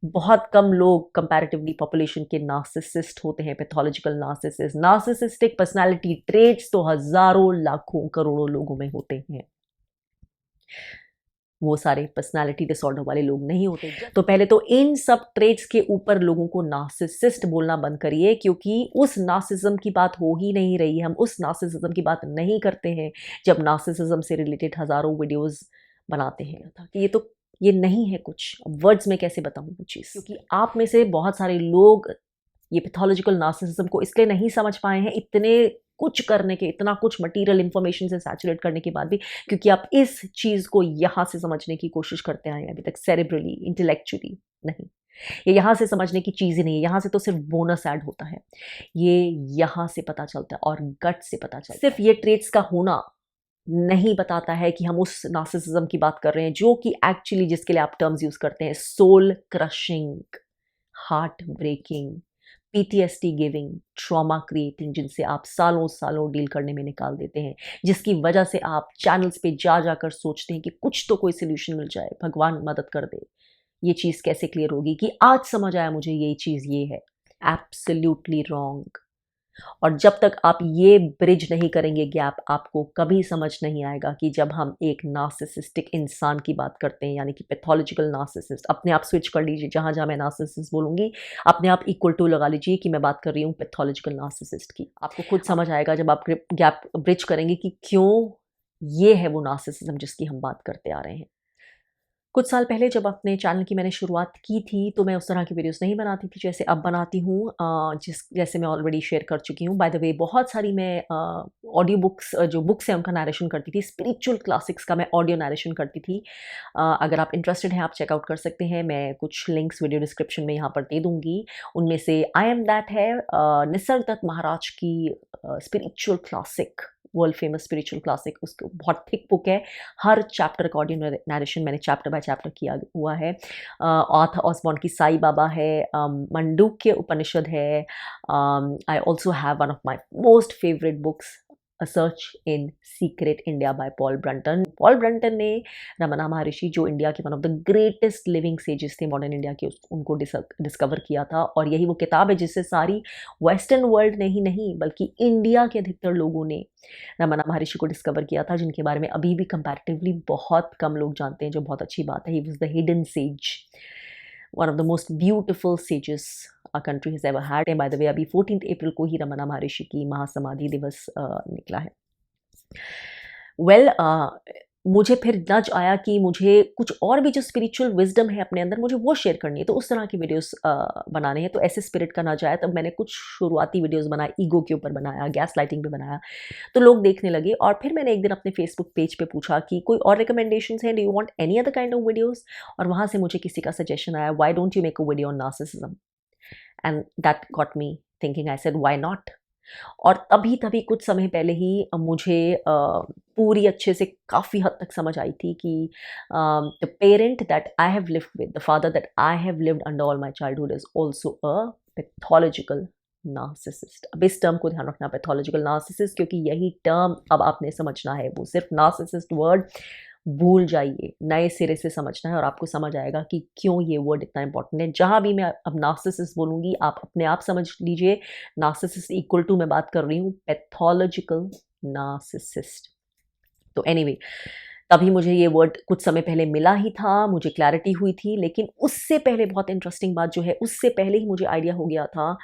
बहुत कम लोग comparatively population के नार्सिसिस्ट होते हैं, pathological narcissist. Narcissistic personality traits तो हजारों लाखों करोड़ों लोगों में होते हैं, वो सारे पर्सनालिटी डिसऑर्डर वाले लोग नहीं होते। तो पहले तो इन सब ट्रेट्स के ऊपर लोगों को नार्सिसिस्ट बोलना बंद करिए, क्योंकि उस नार्सिसिज्म की बात हो ही नहीं रही है। हम उस नार्सिसिज्म की बात नहीं करते हैं जब नार्सिसिज्म से रिलेटेड हजारों वीडियोस बनाते हैं। कि ये नहीं है कुछ, वर्ड्स में कैसे बताऊं वो चीज़, क्योंकि आप में से बहुत सारे लोग ये पैथोलॉजिकल नार्सिसिज्म को इसलिए नहीं समझ पाए हैं, इतने कुछ करने के, इतना कुछ मटेरियल इंफॉर्मेशन से सैचुरेट करने के बाद भी, क्योंकि आप इस चीज़ को यहाँ से समझने की कोशिश करते आए हैं अभी तक, सेरेब्रली, इंटेलेक्चुअली नहीं। ये यहाँ से समझने की चीज़ ही नहीं है, यहाँ से तो सिर्फ बोनस ऐड होता है, ये यहाँ से पता चलता है और गट से पता चलता है। सिर्फ ये ट्रेट्स का होना नहीं बताता है कि हम उस नार्सिसिज्म की बात कर रहे हैं जो कि एक्चुअली, जिसके लिए आप टर्म्स यूज करते हैं, soul crushing, heart breaking, PTSD giving, trauma creating, जिनसे आप सालों सालों डील करने में निकाल देते हैं, जिसकी वजह से आप चैनल्स पे जा जाकर सोचते हैं कि कुछ तो कोई सोल्यूशन मिल जाए, भगवान मदद कर दे, ये चीज़ कैसे क्लियर होगी, कि आज समझ आया मुझे ये चीज़ ये है। Absolutely wrong. और जब तक आप ये ब्रिज नहीं करेंगे गैप, आपको कभी समझ नहीं आएगा कि जब हम एक नार्सिसिस्टिक इंसान की बात करते हैं, यानी कि पैथोलॉजिकल नार्सिसिस्ट, अपने आप स्विच कर लीजिए, जहाँ जहाँ मैं नार्सिसिस्ट बोलूँगी अपने आप इक्वल टू लगा लीजिए कि मैं बात कर रही हूँ पैथोलॉजिकल नार्सिसिस्ट की। आपको खुद समझ आएगा जब आप गैप ब्रिज करेंगे कि क्यों ये है वो नार्सिसिज्म जिसकी हम बात करते आ रहे हैं। कुछ साल पहले जब अपने चैनल की मैंने शुरुआत की थी, तो मैं उस तरह की वीडियोस नहीं बनाती थी जैसे अब बनाती हूँ, जैसे मैं ऑलरेडी शेयर कर चुकी हूँ। बाय द वे, बहुत सारी मैं ऑडियो बुक्स, जो बुक्स हैं उनका नरेशन करती थी। स्पिरिचुअल क्लासिक्स का मैं ऑडियो नरेशन करती थी। अगर आप इंटरेस्टेड हैं, आप चेकआउट कर सकते हैं। मैं कुछ लिंक्स वीडियो डिस्क्रिप्शन में यहाँ पर दे दूँगी। उनमें से आई एम दैट है निसर्ग दत्त महाराज की spiritual classic, world famous spiritual classic. उसको बहुत थिक बुक है, हर चैप्टर का ऑडियो नरेशन मैंने चैप्टर बाय चैप्टर किया हुआ है। ऑथर ऑसबॉर्न की साई बाबा है, मंडूक्य उपनिषद है। I also have one of my most favourite books, a search in secret India by Paul Brunton. Paul Brunton ने रमना महर्षि, जो इंडिया के one of the greatest living sages थे मॉडर्न इंडिया के, उनको डिस्कवर किया था। और यही वो किताब है जिससे सारी वेस्टर्न वर्ल्ड ने ही नहीं बल्कि इंडिया के अधिकतर लोगों ने रमना महर्षि को डिस्कवर किया था, जिनके बारे में अभी भी कंपैरेटिवली बहुत कम लोग जानते हैं, जो बहुत अच्छी बात है। He was the hidden says, one of the most beautiful sages our country has ever had. By the way, अभी 14 अप्रैल को ही रमना महर्षि की महासमाधि दिवस निकला है। वेल, मुझे फिर नज आया कि मुझे कुछ और भी जो स्पिरिचुअल विजडम है अपने अंदर, मुझे वो शेयर करनी है, तो उस तरह की वीडियोस बनाने हैं। तो ऐसे स्पिरिट का नज आया, तब मैंने कुछ शुरुआती वीडियोस बनाए, ईगो के ऊपर बनाया, गैस लाइटिंग पे बनाया, तो लोग देखने लगे। और फिर मैंने एक दिन अपने फेसबुक पेज पे पूछा कि कोई और रिकमेंडेशंस हैं, do you want any other kind of videos. और वहाँ से मुझे किसी का सजेशन आया, why don't you make a video on narcissism, and that got me thinking. I said why not. और तभी कुछ समय पहले ही मुझे पूरी अच्छे से काफ़ी हद तक समझ आई थी कि the parent that I have lived with, the father that I have lived under all my childhood is also a pathological narcissist. अब इस टर्म को ध्यान रखना, पैथोलॉजिकल नार्सिसिस्ट, क्योंकि यही टर्म अब आपने समझना है। वो सिर्फ नार्सिसिस्ट वर्ड भूल जाइए, नए सिरे से समझना है और आपको समझ आएगा कि क्यों ये वर्ड इतना इंपॉर्टेंट है। जहाँ भी मैं अब नार्सिसिस्ट बोलूँगी, आप अपने आप समझ लीजिए, नार्सिसिस्ट इक्वल टू मैं बात कर रही हूँ पैथोलॉजिकल नार्सिसिस्ट। तो एनीवे, तभी मुझे ये वर्ड कुछ समय पहले मिला ही था, मुझे क्लैरिटी हुई थी। लेकिन उससे पहले बहुत इंटरेस्टिंग बात जो है, उससे पहले ही मुझे आइडिया हो गया था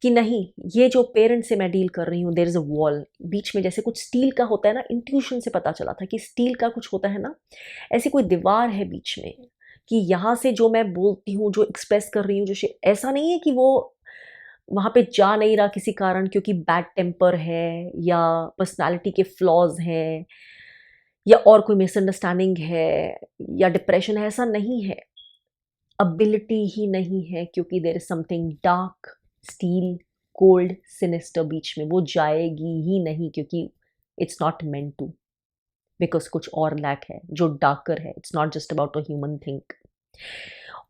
कि नहीं, ये जो पेरेंट से मैं डील कर रही हूँ, देयर इज़ अ वॉल बीच में, जैसे कुछ स्टील का होता है ना। इंट्यूशन से पता चला था कि स्टील का कुछ होता है ना, ऐसी कोई दीवार है बीच में, कि यहाँ से जो मैं बोलती हूँ, जो एक्सप्रेस कर रही हूँ, जो ऐसा नहीं है कि वो वहाँ पे जा नहीं रहा किसी कारण, क्योंकि बैड टेम्पर है या पर्सनालिटी के फ्लॉज हैं या और कोई मिसअंडरस्टैंडिंग है या डिप्रेशन है, ऐसा नहीं है। अबिलिटी ही नहीं है, क्योंकि there is something dark, still, cold, sinister बीच में, वो जाएगी ही नहीं, क्योंकि it's not meant to, because कुछ और लैक है जो डार्कर है। It's not just about a human thing.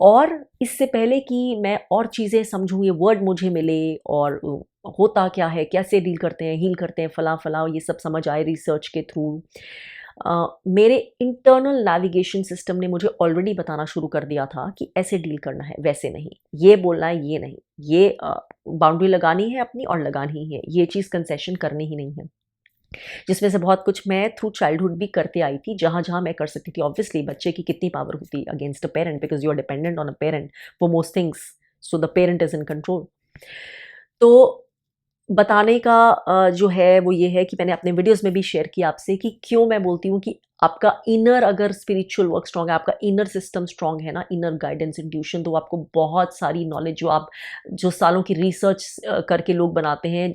और इससे पहले कि मैं और चीज़ें समझूँ, ये वर्ड मुझे मिले और होता क्या है, कैसे डील करते हैं, हील करते हैं, फला फला, ये सब समझ आए रिसर्च के थ्रू। मेरे इंटरनल नेविगेशन सिस्टम ने मुझे ऑलरेडी बताना शुरू कर दिया था कि ऐसे डील करना है, वैसे नहीं, ये बोलना है, ये नहीं, ये बाउंड्री लगानी है अपनी और लगानी ही है, ये चीज़ कंसेशन करनी ही नहीं है। जिसमें से बहुत कुछ मैं थ्रू चाइल्डहुड भी करते आई थी, जहाँ जहाँ मैं कर सकती थी। ऑब्वियसली बच्चे की कितनी पावर होती है against a parent, because you are dependent on a parent for most things, so the parent is in control. तो बताने का जो है वो ये है कि मैंने अपने वीडियोस में भी शेयर किया आपसे कि क्यों मैं बोलती हूँ कि आपका इनर अगर स्पिरिचुअल वर्क स्ट्रांग है, आपका इनर सिस्टम स्ट्रांग है ना, इनर गाइडेंस इंट्यूशन, तो आपको बहुत सारी नॉलेज जो सालों की रिसर्च करके लोग बनाते हैं,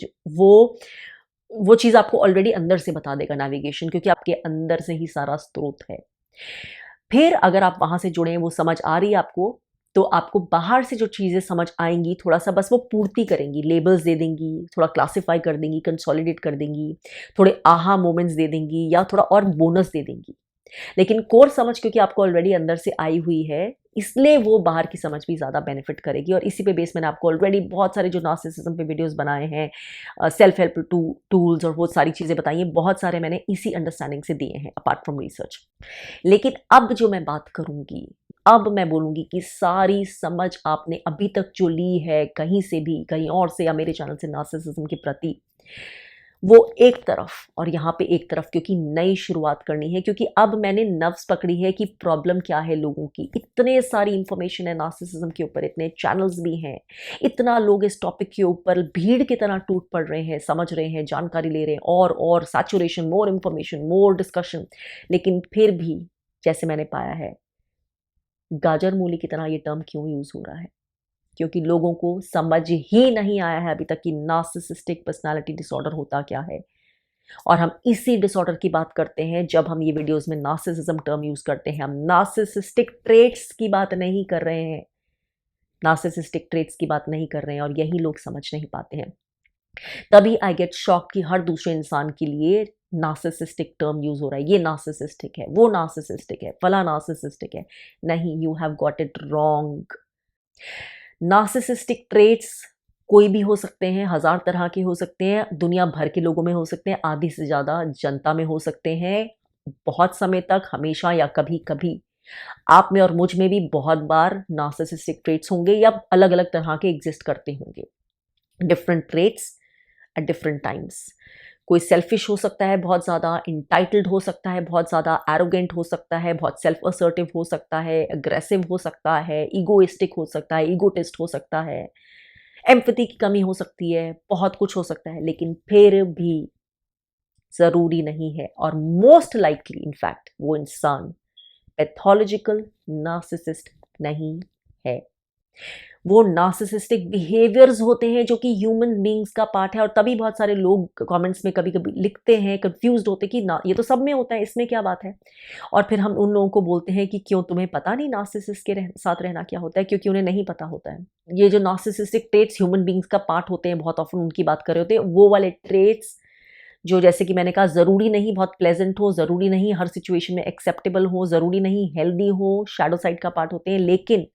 वो चीज़ आपको ऑलरेडी अंदर से बता देगा नेविगेशन, क्योंकि आपके अंदर से ही सारा स्रोत है। फिर अगर आप वहाँ से जुड़े हैं, वो समझ आ रही है आपको, तो आपको बाहर से जो चीज़ें समझ आएँगी, थोड़ा-सा बस वो पूर्ति करेंगी, लेबल्स दे देंगी, थोड़ा क्लासिफ़ाई कर देंगी, कंसोलिडेट कर देंगी, थोड़े आहा मोमेंट्स दे देंगी या थोड़ा और बोनस दे देंगी। लेकिन कोर समझ क्योंकि आपको ऑलरेडी अंदर से आई हुई है, इसलिए वो बाहर की समझ भी ज़्यादा बेनिफिट करेगी। और इसी पे बेस मैंने आपको ऑलरेडी बहुत सारे जो नार्सिसिज्म पे वीडियोस बनाए हैं, सेल्फ हेल्प टूल्स और वो सारी चीज़ें बताई हैं, बहुत सारे मैंने इसी अंडरस्टैंडिंग से दिए हैं अपार्ट फ्रॉम रिसर्च। लेकिन अब जो मैं बात करूँगी, अब मैं बोलूँगी कि सारी समझ आपने अभी तक जो ली है कहीं से भी, कहीं और से या मेरे चैनल से नार्सिसिज्म के प्रति, वो एक तरफ और यहाँ पे एक तरफ, क्योंकि नई शुरुआत करनी है, क्योंकि अब मैंने नब्ज़ पकड़ी है कि प्रॉब्लम क्या है लोगों की। इतने सारी इंफॉर्मेशन है नार्सिसिज्म के ऊपर, इतने चैनल्स भी हैं, इतना लोग इस टॉपिक के ऊपर भीड़ की तरह टूट पड़ रहे हैं, समझ रहे हैं, जानकारी ले रहे हैं, और saturation, more information, more discussion. लेकिन फिर भी जैसे मैंने पाया है, गाजर मूली की तरह ये टर्म क्यों यूज़ हो रहा है? क्योंकि लोगों को समझ ही नहीं आया है अभी तक कि नार्सिसिस्टिक पर्सनालिटी डिसऑर्डर होता क्या है। और हम इसी डिसऑर्डर की बात करते हैं जब हम ये वीडियोस में नार्सिसिज्म टर्म यूज करते हैं। हम नार्सिसिस्टिक ट्रेट्स की बात नहीं कर रहे हैं, नार्सिसिस्टिक ट्रेट्स की बात नहीं कर रहे हैं, और यही लोग समझ नहीं पाते हैं। तभी आई गेट शॉक कि हर दूसरे इंसान के लिए नार्सिसिस्टिक टर्म यूज हो रहा है, ये नार्सिसिस्टिक है, वो नार्सिसिस्टिक है, फला नार्सिसिस्टिक है। नहीं, you have got it wrong. Narcissistic traits कोई भी हो सकते हैं, हज़ार तरह के हो सकते हैं, दुनिया भर के लोगों में हो सकते हैं, आधी से ज़्यादा जनता में हो सकते हैं, बहुत समय तक, हमेशा या कभी-कभी। आप में और मुझ में भी बहुत बार नार्सिसिस्टिक ट्रेट्स होंगे या अलग-अलग तरह के एग्ज़िस्ट करते होंगे। Different traits at different times. कोई सेल्फिश हो सकता है बहुत ज़्यादा, इंटाइटल्ड हो सकता है बहुत ज़्यादा, एरोगेंट हो सकता है, बहुत सेल्फ असर्टिव हो सकता है, अग्रेसिव हो सकता है, ईगोइस्टिक हो सकता है, ईगोटिस्ट हो सकता है, एम्पैथी की कमी हो सकती है, बहुत कुछ हो सकता है। लेकिन फिर भी ज़रूरी नहीं है, और मोस्ट लाइकली इनफैक्ट वो इंसान पैथोलॉजिकल नार्सिसिस्ट नहीं है। वो नार्सिसिस्टिक बिहेवियर्स होते हैं जो कि ह्यूमन बीइंग्स का पार्ट है। और तभी बहुत सारे लोग कमेंट्स में कभी-कभी लिखते हैं, कंफ्यूज्ड होते हैं कि ना, ये तो सब में होता है, इसमें क्या बात है? और फिर हम उन लोगों को बोलते हैं कि क्यों तुम्हें पता नहीं नार्सिसिस्ट के साथ रहना क्या होता है? क्योंकि उन्हें नहीं पता होता है। ये जो नार्सिसिस्टिक ट्रेट्स ह्यूमन बीइंग्स का पार्ट होते हैं, बहुत ऑफन उनकी बात कर रहे होते हैं, वो वाले ट्रेट्स जो, जैसे कि मैंने कहा, ज़रूरी नहीं बहुत प्लेजेंट हो, ज़रूरी नहीं हर सिचुएशन में एक्सेप्टेबल हो, ज़रूरी नहीं हेल्दी हो, शैडो साइड का पार्ट होते हैं, लेकिन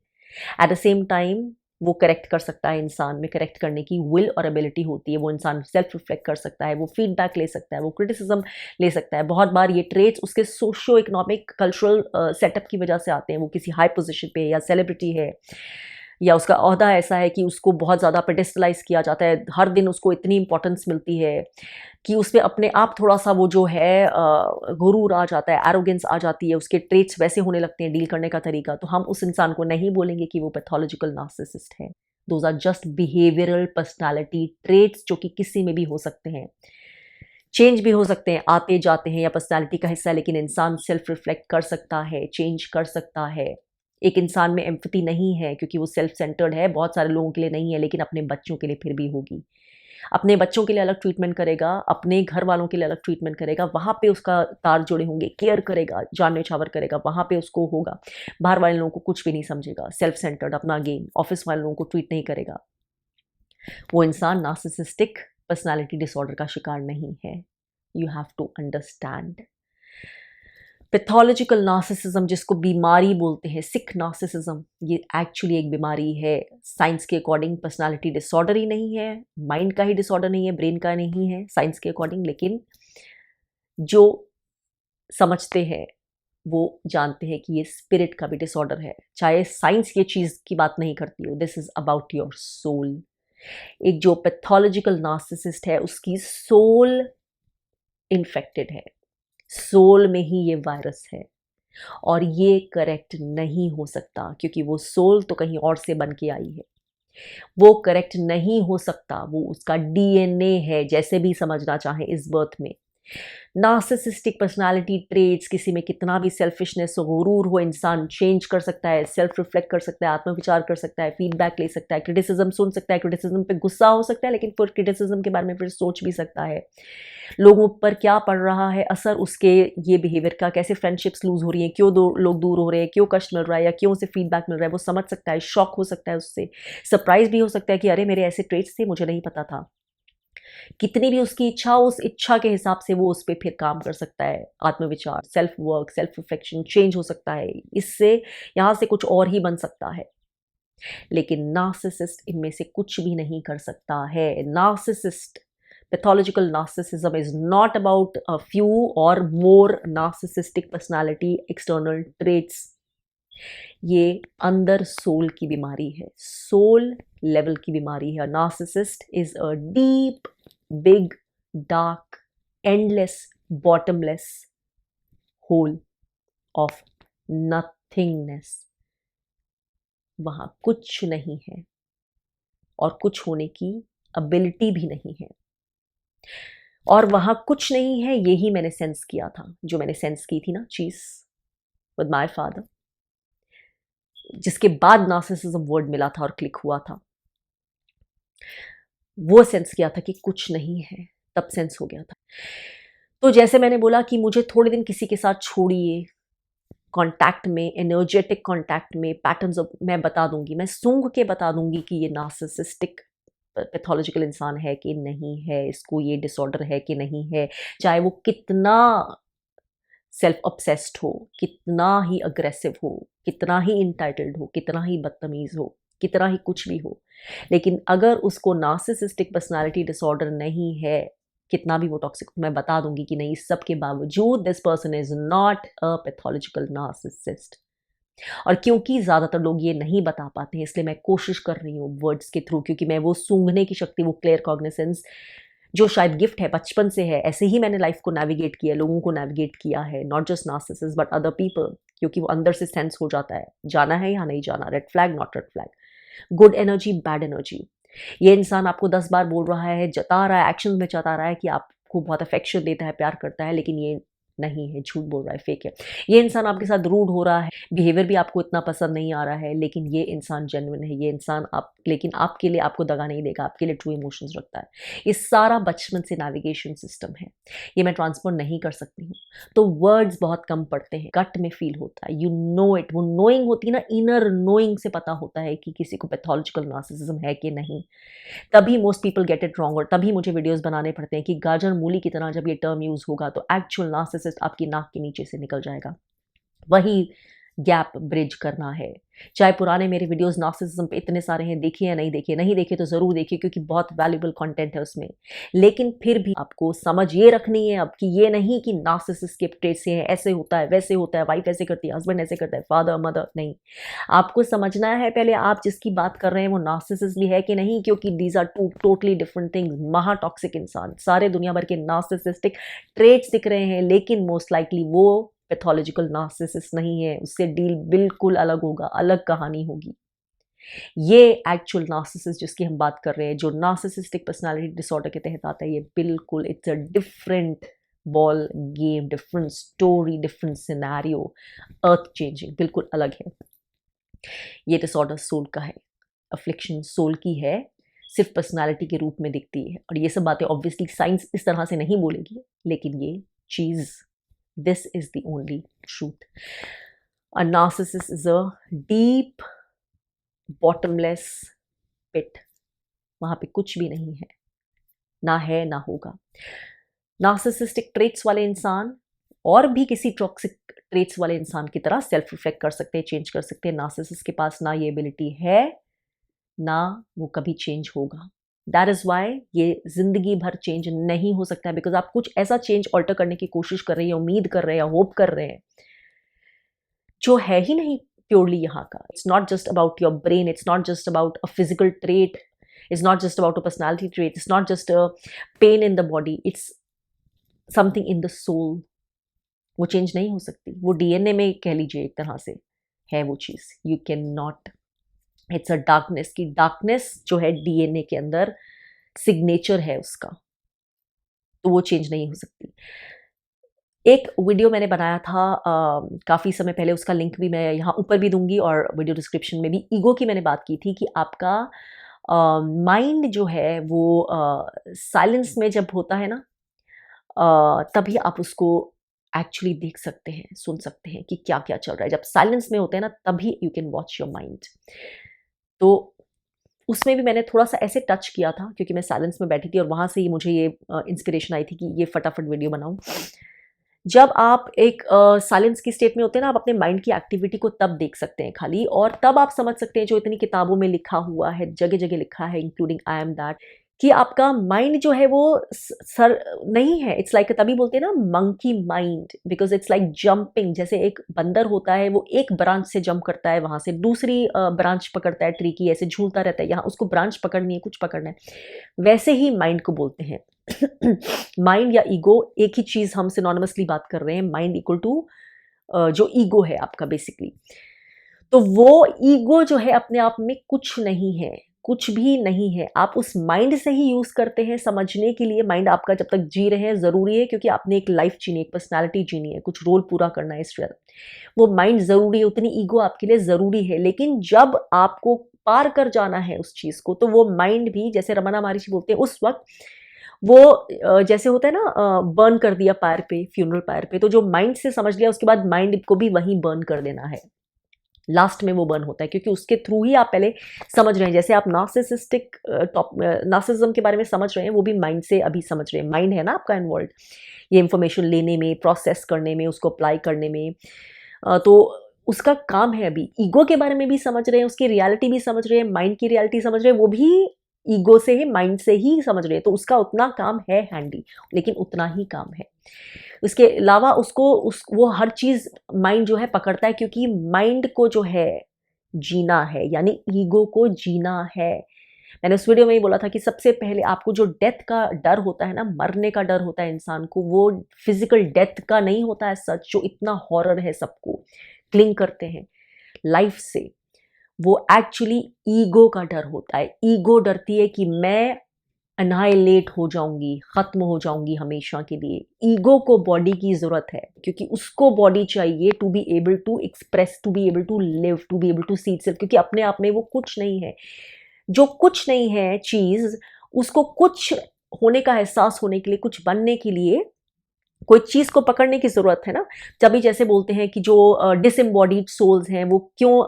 एट द सेम टाइम वो करेक्ट कर सकता है। इंसान में करेक्ट करने की विल और एबिलिटी होती है। वो इंसान सेल्फ रिफ्लेक्ट कर सकता है, वो फीडबैक ले सकता है, वो क्रिटिसिज्म ले सकता है। बहुत बार ये ट्रेट्स उसके सोशो इकोनॉमिक कल्चरल सेटअप की वजह से आते हैं। वो किसी हाई पोजीशन पे या सेलिब्रिटी है, या उसका ओहदा ऐसा है कि उसको बहुत ज़्यादा पेडिस्टलाइज किया जाता है, हर दिन उसको इतनी इंपॉर्टेंस मिलती है कि उसमें अपने आप थोड़ा-सा वो जो है गुरूर आ जाता है, एरोगेंस आ जाती है, उसके ट्रेट्स वैसे होने लगते हैं, डील करने का तरीका। तो हम उस इंसान को नहीं बोलेंगे कि वो पैथोलॉजिकल नार्सिसिस्ट है। Those are just behavioural personality traits जो कि किसी में भी हो सकते हैं। चेंज भी हो सकते हैं, आते-जाते हैं, या पर्सनैलिटी का हिस्सा है, लेकिन इंसान सेल्फ रिफ्लेक्ट कर सकता है, चेंज कर सकता है। एक इंसान में एम्पैथी नहीं है क्योंकि वो सेल्फ सेंटर्ड है, बहुत सारे लोगों के लिए नहीं है, लेकिन अपने बच्चों के लिए फिर भी होगी। अपने बच्चों के लिए अलग ट्रीटमेंट करेगा, अपने घर वालों के लिए अलग ट्रीटमेंट करेगा, वहाँ पे उसका तार जुड़े होंगे, केयर करेगा, जान-न्योछावर करेगा, वहाँ पे उसको होगा। बाहर वाले लोगों को कुछ भी नहीं समझेगा, सेल्फ सेंटर्ड, अपना गेम, ऑफिस वाले लोगों को ट्रीट नहीं करेगा। वो इंसान नार्सिसिस्टिक पर्सनैलिटी डिसऑर्डर का शिकार नहीं है। You have to understand. Pathological narcissism, जिसको बीमारी बोलते हैं, सिक नार्सिसिज्म, ये एक्चुअली एक बीमारी है। साइंस के अकॉर्डिंग पर्सनालिटी डिसऑर्डर ही नहीं है, माइंड का ही डिसऑर्डर नहीं है, ब्रेन का नहीं है साइंस के अकॉर्डिंग। लेकिन जो समझते हैं वो जानते हैं कि ये स्पिरिट का भी डिसऑर्डर है, चाहे साइंस ये चीज़ की बात नहीं करती हो। This is about your soul. एक जो पैथोलॉजिकल नार्सिसिस्ट है उसकी सोल इन्फेक्टेड है, सोल में ही ये वायरस है और ये करेक्ट नहीं हो सकता क्योंकि वो सोल तो कहीं और से बन के आई है। वो करेक्ट नहीं हो सकता, वो उसका डीएनए है, जैसे भी समझना चाहे इस बर्थ में। नार्सिसिस्टिक पर्सनालिटी ट्रेट्स, किसी में कितना भी सेल्फिशनेस हो, गुरूर हो, इंसान चेंज कर सकता है, सेल्फ रिफ्लेक्ट कर सकता है, आत्मविचार कर सकता है, फीडबैक ले सकता है, क्रिटिसिज्म सुन सकता है, क्रिटिसिज्म पे गुस्सा हो सकता है, लेकिन फिर क्रिटिसिज्म के बारे में फिर सोच भी सकता है। लोगों पर क्या पड़ रहा है असर उसके ये बिहेवियर का, कैसे फ्रेंडशिप्स लूज हो रही हैं, क्यों दो लोग दूर हो रहे हैं, क्यों कष्ट मिल रहा है या क्यों उसे फीडबैक मिल रहा है, वो समझ सकता है, शॉक हो सकता है उससे, सरप्राइज भी हो सकता है कि अरे मेरे ऐसे ट्रेट्स थे, मुझे नहीं पता था। कितनी भी उसकी इच्छा हो, उस इच्छा के हिसाब से वो उस पर फिर काम कर सकता है। आत्मविचार, self work, self reflection change हो सकता है, इससे यहाँ से कुछ और ही बन सकता है। लेकिन नार्सिसिस्ट इनमें से कुछ भी नहीं कर सकता है। Narcissist, pathological narcissism is not about a few or more narcissistic personality external traits. ये अंदर सोल की बीमारी है, सोल लेवल की बीमारी है। Narcissist is a deep, big, dark, endless, bottomless hole of nothingness. वहां कुछ नहीं है और कुछ होने की एबिलिटी भी नहीं है, और वहां कुछ नहीं है, यही मैंने सेंस किया था, जो मैंने सेंस की थी ना चीज विद माय फादर, जिसके बाद नार्सिसिज्म वर्ड मिला था और क्लिक हुआ था। वो सेंस किया था कि कुछ नहीं है, तब सेंस हो गया था। तो जैसे मैंने बोला कि मुझे थोड़े दिन किसी के साथ छोड़िए, कांटेक्ट में, एनर्जेटिक कांटेक्ट में पैटर्न्स मैं बता दूंगी, मैं सूंघ के बता दूंगी कि ये नार्सिसिस्टिक पैथोलॉजिकल इंसान है कि नहीं है, इसको ये डिसऑर्डर है कि नहीं है, चाहे वो कितना सेल्फ ऑब्सेस्ड हो, कितना ही अग्रेसिव हो, कितना ही इंटाइटल्ड हो, कितना ही बदतमीज हो, कितना ही कुछ भी हो। लेकिन अगर उसको नार्सिसिस्टिक पर्सनालिटी डिसऑर्डर नहीं है, कितना भी वो टॉक्सिक, मैं बता दूंगी कि नहीं, सब के बावजूद this person is not a pathological narcissist. और क्योंकि ज़्यादातर लोग ये नहीं बता पाते हैं, इसलिए मैं कोशिश कर रही हूँ वर्ड्स के थ्रू, क्योंकि मैं वो सूंघने की शक्ति, वो क्लियर कॉग्निसेंस जो शायद गिफ्ट है, बचपन से है, ऐसे ही मैंने लाइफ को नेविगेट किया, लोगों को नेविगेट किया है, not just narcissist but other people, क्योंकि वो अंदर से सेंस हो जाता है, जाना है या नहीं जाना, red flag not red flag, good energy bad energy. ये इंसान आपको 10 बार बोल रहा है, जता रहा है, एक्शन में जता रहा है कि आपको बहुत अफेक्शन देता है, प्यार करता है, लेकिन ये नहीं है, झूठ बोल रहा है, फेक है। ये इंसान आपके साथ रूड हो रहा है, बिहेवियर भी आपको इतना पसंद नहीं आ रहा है, लेकिन ये इंसान जेन्युइन है, ये इंसान आप, लेकिन आपके लिए आपको दगा नहीं देगा, आपके लिए ट्रू इमोशंस रखता है। ये सारा बचपन से नेविगेशन सिस्टम है, ये मैं ट्रांसफर नहीं कर सकती हूँ। तो वर्ड्स बहुत कम पड़ते हैं, गट में फील होता है, यू नो इट, वो नोइंग होती है ना, इनर नोइंग से पता होता है कि किसी को पैथोलॉजिकल नार्सिसिज्म है कि नहीं। तभी most people get it wrong, और तभी मुझे वीडियोस बनाने पड़ते हैं कि गाजर मूली की तरह जब ये टर्म यूज होगा तो एक्चुअल नार्सिसिस्ट आपकी नाक के नीचे से निकल जाएगा। वही गैप ब्रिज करना है। चाहे पुराने मेरे वीडियोस नार्सिसिज्म पे इतने सारे हैं, देखिए या नहीं देखिए, नहीं देखे तो ज़रूर देखिए क्योंकि बहुत वैल्यूबल कंटेंट है उसमें। लेकिन फिर भी आपको समझ ये रखनी है अब कि ये नहीं कि नार्सिसिस्ट के ट्रेट से है, ऐसे होता है, वैसे होता है, वाइफ ऐसे करती है, हस्बैंड ऐसे करता है, फादर मदर, नहीं। आपको समझना है पहले आप जिसकी बात कर रहे हैं वो नार्सिसिस्ट भी है कि नहीं, क्योंकि these are two totally different things. महा टॉक्सिक इंसान, सारे दुनिया भर के नार्सिसिस्टिक ट्रेट्स दिख रहे हैं, लेकिन मोस्ट लाइकली वो पैथोलॉजिकल नार्सिसिस्ट नहीं है, उससे डील बिल्कुल अलग होगा, अलग कहानी होगी। ये एक्चुअल नार्सिसिस्ट जिसकी हम बात कर रहे हैं, जो नार्सिसिस्टिक पर्सनालिटी डिसऑर्डर के तहत आता है, ये बिल्कुल it's a different ball game, different story, different scenario, earth changing, बिल्कुल अलग है। ये डिसऑर्डर सोल का है, अफ्लिक्शन सोल की है, सिर्फ पर्सनालिटी के रूप में दिखती है। और ये सब बातें ऑब्वियसली साइंस इस तरह से नहीं बोलेगी, लेकिन ये चीज़, this is the only truth. A narcissist is a deep, bottomless pit. वहां पे कुछ भी नहीं है, ना है ना होगा। नार्सिसिस्टिक ट्रेट्स वाले इंसान और भी किसी टॉक्सिक ट्रेट्स वाले इंसान की तरह सेल्फ रिफ्लेक्ट कर सकते हैं, चेंज कर सकते हैं। नार्सिसिस्ट के पास ना ये एबिलिटी है, ना वो कभी चेंज होगा। दैट इज़ वाई ये ज़िंदगी भर चेंज नहीं हो सकता है, बिकॉज आप कुछ ऐसा चेंज ऑल्टर करने की कोशिश कर रहे हैं, उम्मीद कर रहे हैं, होप कर रहे हैं, जो है ही नहीं प्योरली यहाँ का. It's not just about your brain, it's not just about a physical trait, it's not just about a personality trait, it's not just a pain in the body, it's something in the soul. वो change नहीं हो सकती. वो DNA में कह लीजिए एक तरह से है वो चीज़. You can not. It's a darkness की डार्कनेस जो है डीएनए के अंदर सिग्नेचर है उसका, तो वो चेंज नहीं हो सकती. एक वीडियो मैंने बनाया था काफ़ी समय पहले, उसका लिंक भी मैं यहाँ ऊपर भी दूंगी और वीडियो डिस्क्रिप्शन में भी. ईगो की मैंने बात की थी कि आपका माइंड जो है वो साइलेंस में जब होता है ना, तभी आप उसको एक्चुअली देख सकते हैं, सुन सकते हैं कि क्या क्या चल रहा है. जब साइलेंस में होते हैं ना, तभी you can watch your mind. तो उसमें भी मैंने थोड़ा-सा ऐसे टच किया था क्योंकि मैं साइलेंस में बैठी थी और वहाँ से ही मुझे ये इंस्पिरेशन आई थी कि ये फटाफट वीडियो बनाऊँ. जब आप एक साइलेंस की स्टेट में होते हैं ना, आप अपने माइंड की एक्टिविटी को तब देख सकते हैं खाली, और तब आप समझ सकते हैं जो इतनी किताबों में लिखा हुआ है, जगह-जगह लिखा है, इंक्लूडिंग आई एम दैट, कि आपका माइंड जो है वो सर नहीं है. इट्स लाइक तभी बोलते हैं ना monkey mind, because it's like jumping. जैसे एक बंदर होता है, वो एक ब्रांच से जंप करता है, वहां से दूसरी ब्रांच पकड़ता है ट्री की, ऐसे झूलता रहता है. यहाँ उसको ब्रांच पकड़नी है, कुछ पकड़ना है. वैसे ही माइंड को बोलते हैं. माइंड या ईगो एक ही चीज हम सिनोनिमसली बात कर रहे हैं. माइंड इक्वल टू जो ईगो है आपका बेसिकली. तो वो ईगो जो है अपने आप में कुछ नहीं है, कुछ भी नहीं है. आप उस माइंड से ही यूज करते हैं समझने के लिए. माइंड आपका जब तक जी रहे हैं जरूरी है, क्योंकि आपने एक लाइफ जीनी है, एक पर्सनालिटी जीनी है, कुछ रोल पूरा करना है इस. वो माइंड जरूरी है, उतनी ईगो आपके लिए जरूरी है. लेकिन जब आपको पार कर जाना है उस चीज को, तो वो माइंड भी, जैसे रमना महर्षि बोलते हैं, उस वक्त वो जैसे होता है ना, बर्न कर दिया पायर पे, फ्यूनरल पायर पे, तो जो माइंड से समझ लिया उसके बाद माइंड को भी वहीं बर्न कर देना है. लास्ट में वो बर्न होता है, क्योंकि उसके थ्रू ही आप पहले समझ रहे हैं. जैसे आप नार्सिसिस्टिक नार्सिज्म के बारे में समझ रहे हैं, वो भी माइंड से अभी समझ रहे हैं. माइंड है ना आपका इन्वॉल्व ये इंफॉर्मेशन लेने में, प्रोसेस करने में, उसको अप्लाई करने में. तो उसका काम है. अभी ईगो के बारे में भी समझ रहे हैं, उसकी रियलिटी भी समझ रहे हैं, माइंड की रियलिटी समझ रहे हैं, वो भी ईगो से ही, माइंड से ही समझ रहे हैं. तो उसका उतना काम है हैंडी, लेकिन उतना ही काम है. उसके अलावा उसको वो हर चीज माइंड जो है पकड़ता है, क्योंकि माइंड को जो है जीना है, यानी ईगो को जीना है. मैंने उस वीडियो में ही बोला था कि सबसे पहले आपको जो डेथ का डर होता है ना, मरने का डर होता है इंसान को, वो फिजिकल डेथ का नहीं होता है सच, जो इतना हॉरर है सबको क्लिंग करते हैं लाइफ से. वो एक्चुअली ईगो का डर होता है. ईगो डरती है कि मैं अनाइलेट हो जाऊंगी, खत्म हो जाऊंगी हमेशा के लिए. ईगो को बॉडी की जरूरत है, क्योंकि उसको बॉडी चाहिए to be able to express, to be able to live, to be able to see itself. क्योंकि अपने आप में वो कुछ नहीं है. जो कुछ नहीं है चीज, उसको कुछ होने का एहसास होने के लिए, कुछ बनने के लिए कोई चीज को पकड़ने की जरूरत है ना. तभी जैसे बोलते हैं कि जो डिसएम्बॉडीड सोल्स हैं, वो क्यों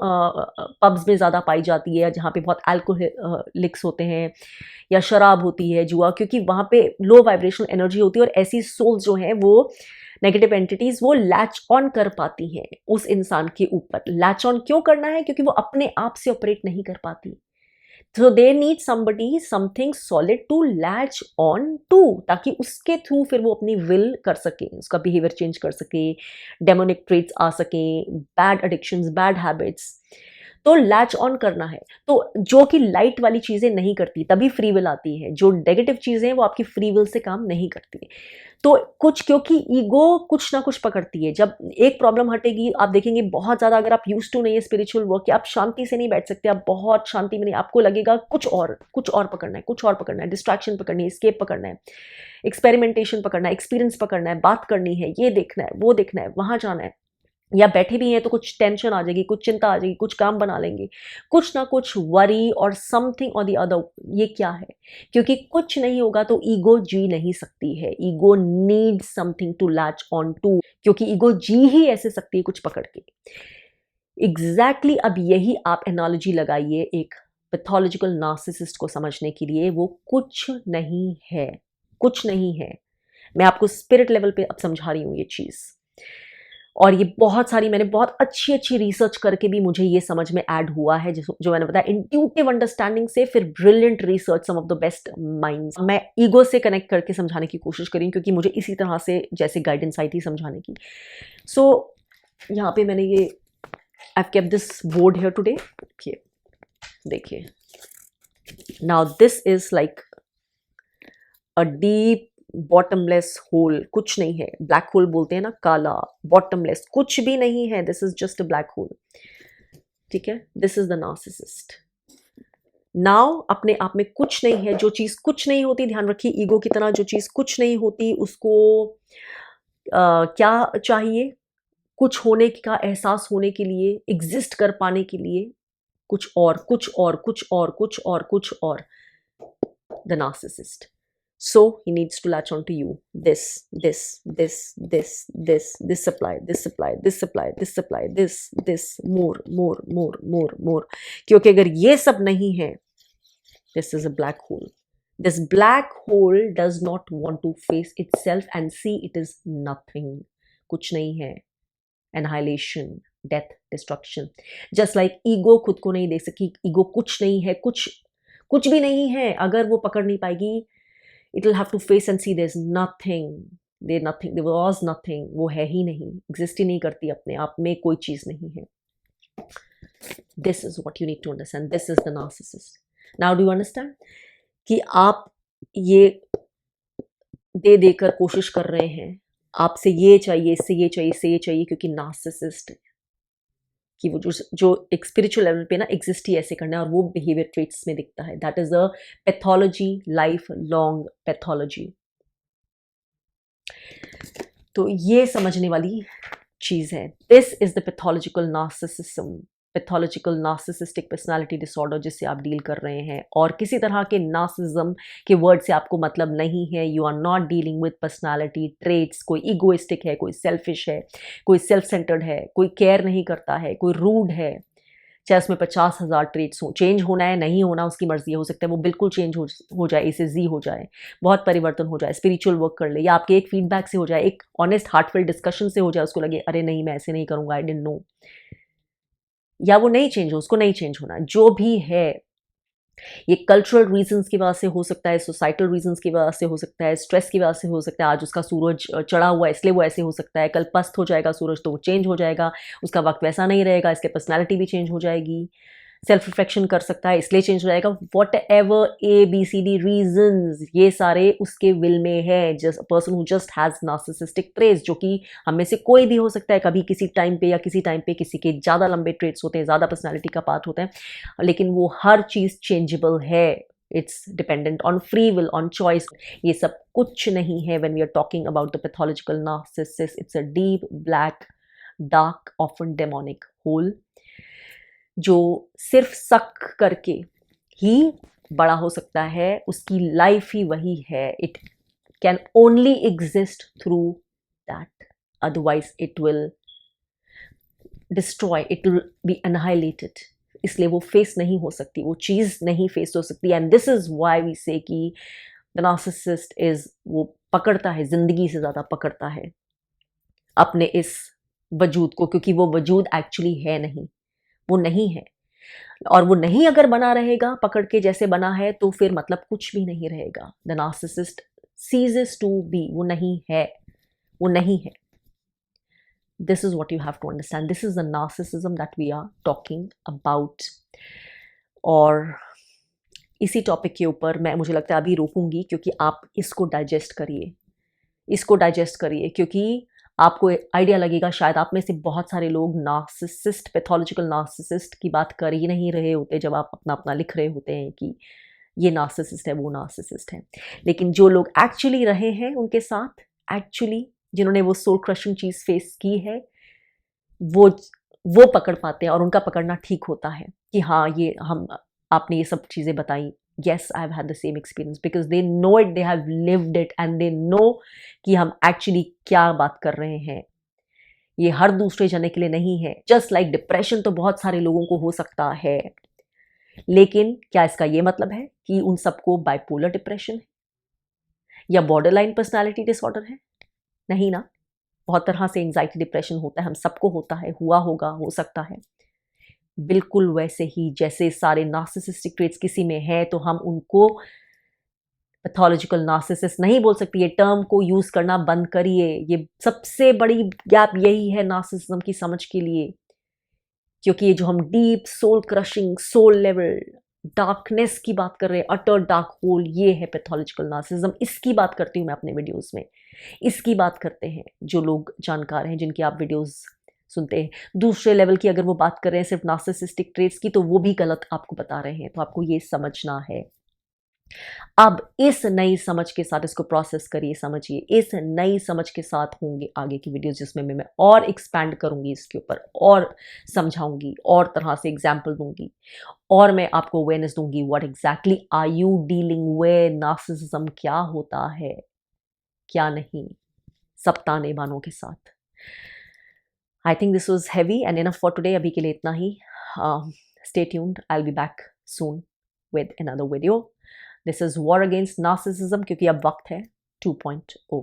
पब्स में ज्यादा पाई जाती है, जहाँ पे बहुत अल्कोहलिक्स होते हैं, या शराब होती है, जुआ, क्योंकि वहां पे लो वाइब्रेशनल एनर्जी होती है. और ऐसी सोल्स जो हैं, वो नेगेटिव एंटिटीज, वो लैच ऑन कर पाती हैं उस इंसान के ऊपर. लैच ऑन क्यों करना है? क्योंकि वो अपने आप से ऑपरेट नहीं कर पाती. So they need somebody, something solid to latch on to, ताकि उसके थ्रू फिर वो अपनी विल कर सके, उसका बिहेवियर चेंज कर सके, डेमोनिक ट्रेट्स आ सके, बैड एडिक्शंस, बैड हैबिट्स. तो लैच ऑन करना है. तो जो कि लाइट वाली चीजें नहीं करती, तभी फ्री विल आती है. जो नेगेटिव चीजें हैं वो आपकी फ्री विल से काम नहीं करती. तो कुछ, क्योंकि ईगो कुछ ना कुछ पकड़ती है. जब एक प्रॉब्लम हटेगी, आप देखेंगे बहुत ज्यादा, अगर आप यूज टू नहीं है स्पिरिचुअल वर्क कि आप शांति से नहीं बैठ सकते, आप बहुत शांति में नहीं, आपको लगेगा कुछ और पकड़ना है, कुछ और पकड़ना है, डिस्ट्रैक्शन पकड़नी है, स्केप पकड़ना है, एक्सपेरिमेंटेशन पकड़ना है, एक्सपीरियंस पकड़ना है, बात करनी है, ये देखना है, वो देखना है, वहां जाना है. या बैठे भी हैं तो कुछ टेंशन आ जाएगी, कुछ चिंता आ जाएगी, कुछ काम बना लेंगे, कुछ ना कुछ वरी और समथिंग और द अदर. ये क्या है? क्योंकि कुछ नहीं होगा तो ईगो जी नहीं सकती है. Ego need something to latch on to, क्योंकि ईगो जी ही ऐसे सकती है कुछ पकड़ के. एग्जैक्टली अब यही आप एनालॉजी लगाइए एक पैथोलॉजिकल नार्सिसिस्ट को समझने के लिए. वो कुछ नहीं है, कुछ नहीं है. मैं आपको स्पिरिट लेवल पे अब समझा रही हूँ ये चीज. और ये बहुत सारी मैंने बहुत अच्छी अच्छी रिसर्च करके भी मुझे ये समझ में ऐड हुआ है, जो मैंने बताया इंट्यूटिव अंडरस्टैंडिंग से, फिर brilliant research, some of the best minds. मैं ईगो से कनेक्ट करके समझाने की कोशिश करी क्योंकि मुझे इसी तरह से जैसे गाइडेंस आई थी समझाने की। सो यहाँ पे मैंने ये I have kept this board here today, देखिए now this is like a deep bottomless hole, कुछ नहीं है, ब्लैक होल बोलते हैं ना, काला बॉटमलेस, कुछ भी नहीं है, this is just a black hole, ठीक है। This is the narcissist. Now अपने आप में कुछ नहीं है, जो चीज कुछ नहीं होती, ध्यान रखिए ईगो की तरह जो चीज कुछ नहीं होती उसको क्या चाहिए, कुछ होने का एहसास होने के लिए, एग्जिस्ट कर पाने के लिए कुछ और कुछ और कुछ और कुछ और कुछ और, the narcissist. So he needs to latch on to you. This supply, this supply, this supply, this supply, this, more. क्योंकि अगर ये सब नहीं है, this is a black hole. This black hole does not want to face itself and see it is nothing. कुछ नहीं है. Annihilation, death, destruction. Just like ego खुद को नहीं देख सकी, ego कुछ नहीं है, कुछ भी नहीं है, अगर वो पकड़ नहीं पाएगी, it will have to face and see there's nothing, there was nothing, वो है ही नहीं, exist ही नहीं करती, अपने आप में कोई चीज नहीं है। This is what you need to understand. This is the narcissist. Now do you understand कि आप ये दे देकर कोशिश कर रहे हैं, आपसे ये चाहिए, इससे ये चाहिए, इससे ये चाहिए, क्योंकि नार्सिसिस्ट कि वो जो एक स्पिरिचुअल लेवल पे ना एग्जिस्ट ही ऐसे करना है, और वो बिहेवियर ट्रेट्स में दिखता है। That is a pathology, life long pathology. तो ये समझने वाली चीज है। This is the pathological narcissism, pathological narcissistic personality disorder जिससे आप डील कर रहे हैं। और किसी तरह के नार्सिज्म के वर्ड से आपको मतलब नहीं है। You are not dealing with personality traits. कोई इगोइस्टिक है, कोई सेल्फिश है, कोई सेल्फ सेंटर्ड है, कोई केयर नहीं करता है, कोई रूड है, चाहे उसमें 50,000 ट्रेट्स हो। चेंज होना है, नहीं होना उसकी मर्जी है, हो सकता है वो बिल्कुल चेंज हो जाए, इसे जी हो जाए, बहुत परिवर्तन हो जाए, स्पिरिचुअल वर्क कर ले, या आपके एक फीडबैक से हो जाए, एक ऑनेस्ट हार्टफुल डिस्कशन से हो जाए, उसको लगे अरे नहीं मैं ऐसे नहीं करूँगा, आई डिडंट नो, या वो नहीं चेंज हो, उसको नहीं चेंज होना। जो भी है, ये कल्चरल रीजंस की वजह से हो सकता है, सोसाइटल रीजंस की वजह से हो सकता है, स्ट्रेस की वजह से हो सकता है। आज उसका सूरज चढ़ा हुआ है इसलिए वो ऐसे हो सकता है, कल पस्त हो जाएगा सूरज तो वो चेंज हो जाएगा, उसका वक्त वैसा नहीं रहेगा, इसके पर्सनैलिटी भी चेंज हो जाएगी, सेल्फ रिफ्लेक्शन कर सकता है इसलिए चेंज हो जाएगा। वॉट एवर ABCD रीजंस, ये सारे उसके विल में है। Just person who just has narcissistic traits, जो कि हम में से कोई भी हो सकता है, कभी किसी टाइम पे या किसी टाइम पे किसी के ज़्यादा लंबे ट्रेट्स होते हैं, ज़्यादा पर्सनैलिटी का पार्ट होता है, लेकिन वो हर चीज़ चेंजेबल है। It's dependent on free will, on choice. ये सब कुछ नहीं है when we are talking about the pathological narcissist. It's a deep black dark often demonic hole, जो सिर्फ शक करके ही बड़ा हो सकता है। उसकी लाइफ ही वही है। It can only exist through that, otherwise it will destroy, it will be annihilated. इसलिए वो फेस नहीं हो सकती, वो चीज़ नहीं फेस हो सकती। And this is why we say कि द नार्सिसिस्ट इज, वो पकड़ता है, जिंदगी से ज़्यादा पकड़ता है अपने इस वजूद को, क्योंकि वो वजूद एक्चुअली है नहीं, वो नहीं है। और वो नहीं अगर बना रहेगा पकड़ के जैसे बना है, तो फिर मतलब कुछ भी नहीं रहेगा। The narcissist ceases to be, वो नहीं है, वो नहीं है। This is what you have to understand. This is the narcissism that we are talking about. और इसी टॉपिक के ऊपर मैं, मुझे लगता है अभी रोकूंगी, क्योंकि आप इसको डाइजेस्ट करिए, इसको डाइजेस्ट करिए, क्योंकि आपको आइडिया लगेगा। शायद आप में से बहुत सारे लोग नार्सिसिस्ट, पैथोलॉजिकल नार्सिसिस्ट की बात कर ही नहीं रहे होते जब आप अपना अपना लिख रहे होते हैं कि ये नार्सिसिस्ट है, वो नार्सिसिस्ट है। लेकिन जो लोग एक्चुअली रहे हैं उनके साथ, एक्चुअली जिन्होंने वो सोल क्रशिंग चीज़ फेस की है, वो पकड़ पाते हैं, और उनका पकड़ना ठीक होता है कि हाँ ये आपने ये सब चीज़ें बताई, yes I have had the same experience, because they know it, they have lived it, and they know कि हम actually क्या बात कर रहे हैं। ये हर दूसरे जने के लिए नहीं है। just like डिप्रेशन तो बहुत सारे लोगों को हो सकता है, लेकिन क्या इसका ये मतलब है कि उन सबको बाइपोलर डिप्रेशन है या बॉर्डरलाइन पर्सनालिटी डिसऑर्डर है? नहीं ना। बहुत तरह से एंजाइटी डिप्रेशन होता है, हम सबको होता है, हुआ होगा, हो सकता है। बिल्कुल वैसे ही जैसे सारे नार्सिसिस्टिक ट्रेट्स किसी में है तो हम उनको पैथोलॉजिकल नार्सिसिस्ट नहीं बोल सकती, ये टर्म को यूज करना बंद करिए। ये सबसे बड़ी गैप यही है नार्सिसिज्म की समझ के लिए, क्योंकि ये जो हम deep soul crushing, soul level darkness की बात कर रहे हैं, अटर डार्क होल, ये है पैथोलॉजिकल नार्सिसिज्म। इसकी बात करती हूँ मैं अपने वीडियोस में, इसकी बात करते हैं जो लोग जानकार हैं, जिनकी आप वीडियोस सुनते हैं। दूसरे लेवल की अगर वो बात कर रहे हैं सिर्फ नार्सिसिस्टिक ट्रेट्स की, तो वो भी गलत आपको बता रहे हैं, तो आपको ये समझना है। अब इस नई समझ के साथ इसको प्रोसेस करिए, समझिए। इस नई समझ के साथ होंगे आगे की वीडियोस जिसमें मैं और एक्सपैंड करूंगी इसके ऊपर, और समझाऊंगी, और तरह से एग्जाम्पल दूंगी, और मैं आपको अवेयरनेस दूंगी what exactly are you dealing with, narcissism क्या होता है, क्या नहीं, सब ताने बानों के साथ। I think this was heavy and enough for today. अभी के लिए इतना ही। Stay tuned, I will be back soon with another video. This is war against narcissism, क्योंकि अब वक्त है 2.0।